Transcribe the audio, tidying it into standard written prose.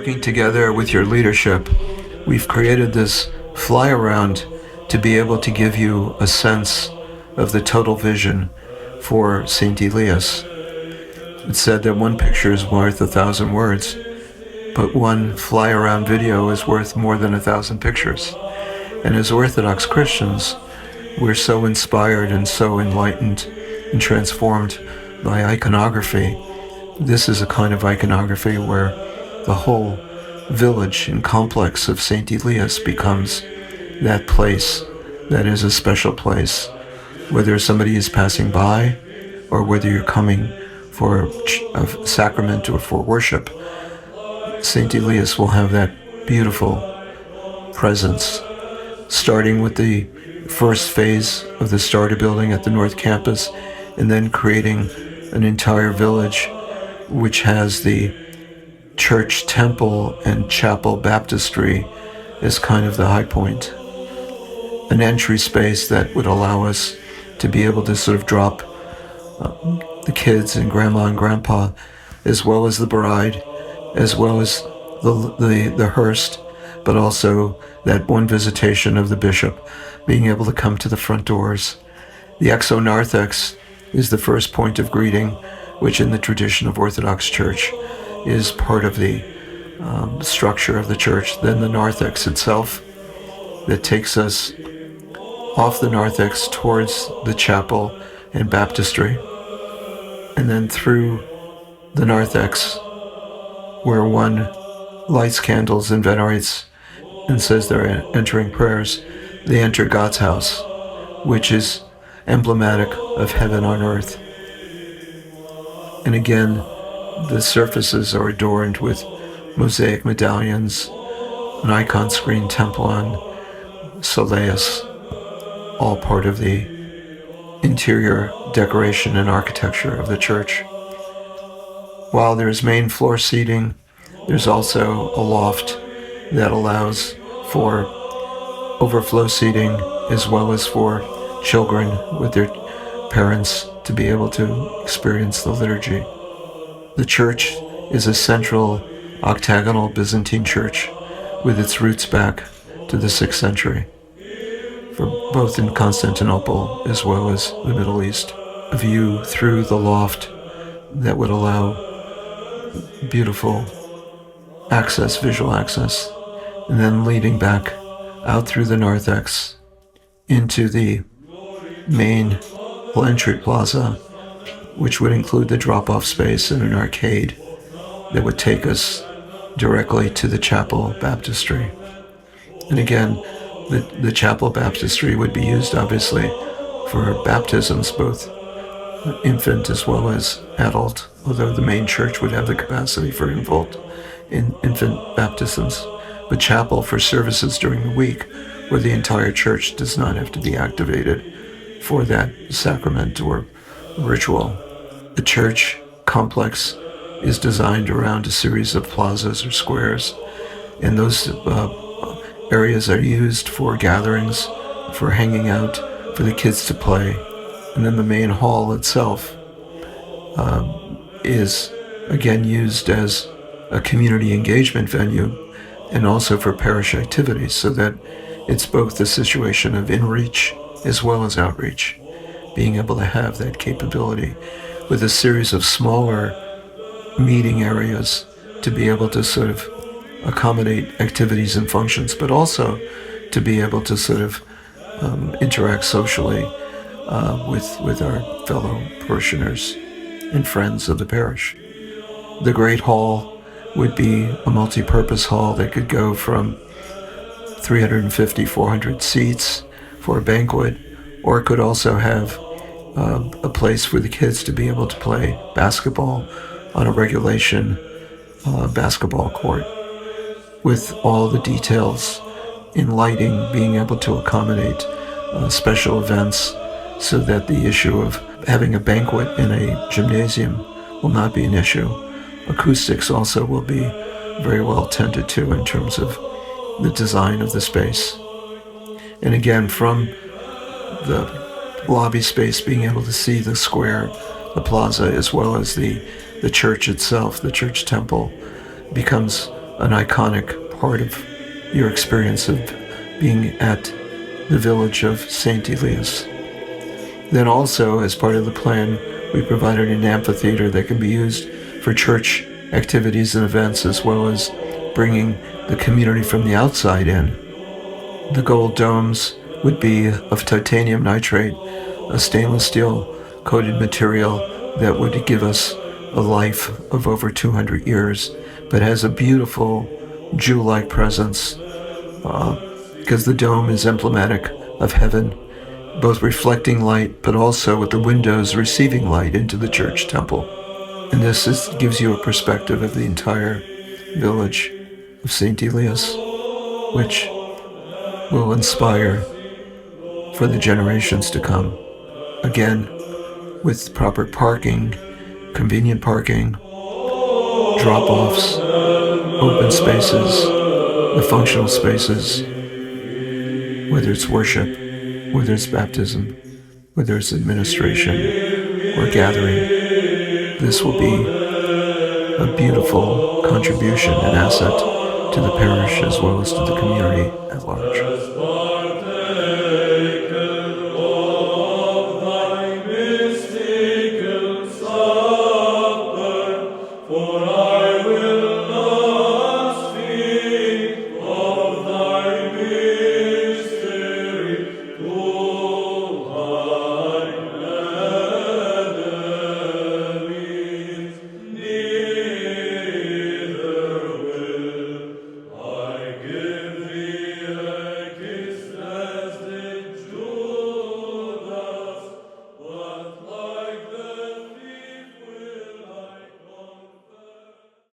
working together with your leadership, we've created this fly around to be able to give you a sense of the total vision for St. Elias. It's said that one picture is worth 1,000 words, but one fly around video is worth more than 1,000 pictures. And as Orthodox Christians, we're so inspired and so enlightened and transformed by iconography. This is a kind of iconography where the whole village and complex of St. Elias becomes that place that is a special place, whether somebody is passing by or whether you're coming for a sacrament or for worship. St. Elias will have that beautiful presence, starting with the first phase of the starter building at the North Campus, and then creating an entire village which has the church, temple, and chapel baptistry as kind of the high point. An entry space that would allow us to be able to sort of drop the kids and grandma and grandpa, as well as the bride, as well as the hearse, but also that one visitation of the bishop, being able to come to the front doors. The exonarthex is the first point of greeting, which in the tradition of Orthodox Church is part of the structure of the church. Then the narthex itself that takes us off the narthex towards the chapel and baptistry, and then through the narthex where one lights candles and venerates and says they're entering prayers, they enter God's house, which is emblematic of heaven on earth. And again, the surfaces are adorned with mosaic medallions, an icon screen temple on Elias, all part of the interior decoration and architecture of the church. While there's main floor seating, there's also a loft that allows for overflow seating as well as for children with their parents to be able to experience the liturgy. The church is a central octagonal Byzantine church with its roots back to the 6th century, for both in Constantinople as well as the Middle East. A view through the loft that would allow beautiful access, visual access, and then leading back out through the narthex into the main entry plaza, which would include the drop-off space and an arcade that would take us directly to the chapel baptistry. And again, the chapel baptistry would be used obviously for baptisms, both infant as well as adult, although the main church would have the capacity for infant baptisms, but chapel for services during the week where the entire church does not have to be activated for that sacrament or ritual. The church complex is designed around a series of plazas or squares, and those areas are used for gatherings, for hanging out, for the kids to play. And then the main hall itself is again used as a community engagement venue and also for parish activities, so that it's both a situation of in-reach as well as outreach, being able to have that capability with a series of smaller meeting areas to be able to sort of accommodate activities and functions, but also to be able to sort of interact socially with our fellow parishioners and friends of the parish. The Great Hall would be a multi-purpose hall that could go from 350, 400 seats for a banquet, or it could also have a place for the kids to be able to play basketball on a regulation basketball court, with all the details in lighting, being able to accommodate special events so that the issue of having a banquet in a gymnasium will not be an issue. Acoustics also will be very well tended to in terms of the design of the space. And again, from the lobby space, being able to see the square, the plaza, as well as the church itself, the church temple, becomes an iconic part of your experience of being at the village of St. Elias. Then also, as part of the plan, we provided an amphitheater that can be used for church activities and events, as well as bringing the community from the outside in. The gold domes would be of titanium nitrate, a stainless steel coated material that would give us a life of over 200 years, but has a beautiful jewel-like presence because the dome is emblematic of heaven, both reflecting light but also with the windows receiving light into the church temple. And this gives you a perspective of the entire village of St. Elias, which will inspire for the generations to come. Again, with proper parking, convenient parking, drop-offs, open spaces, the functional spaces, whether it's worship, whether it's baptism, whether it's administration or gathering. This will be a beautiful contribution and asset to the parish as well as to the community at large.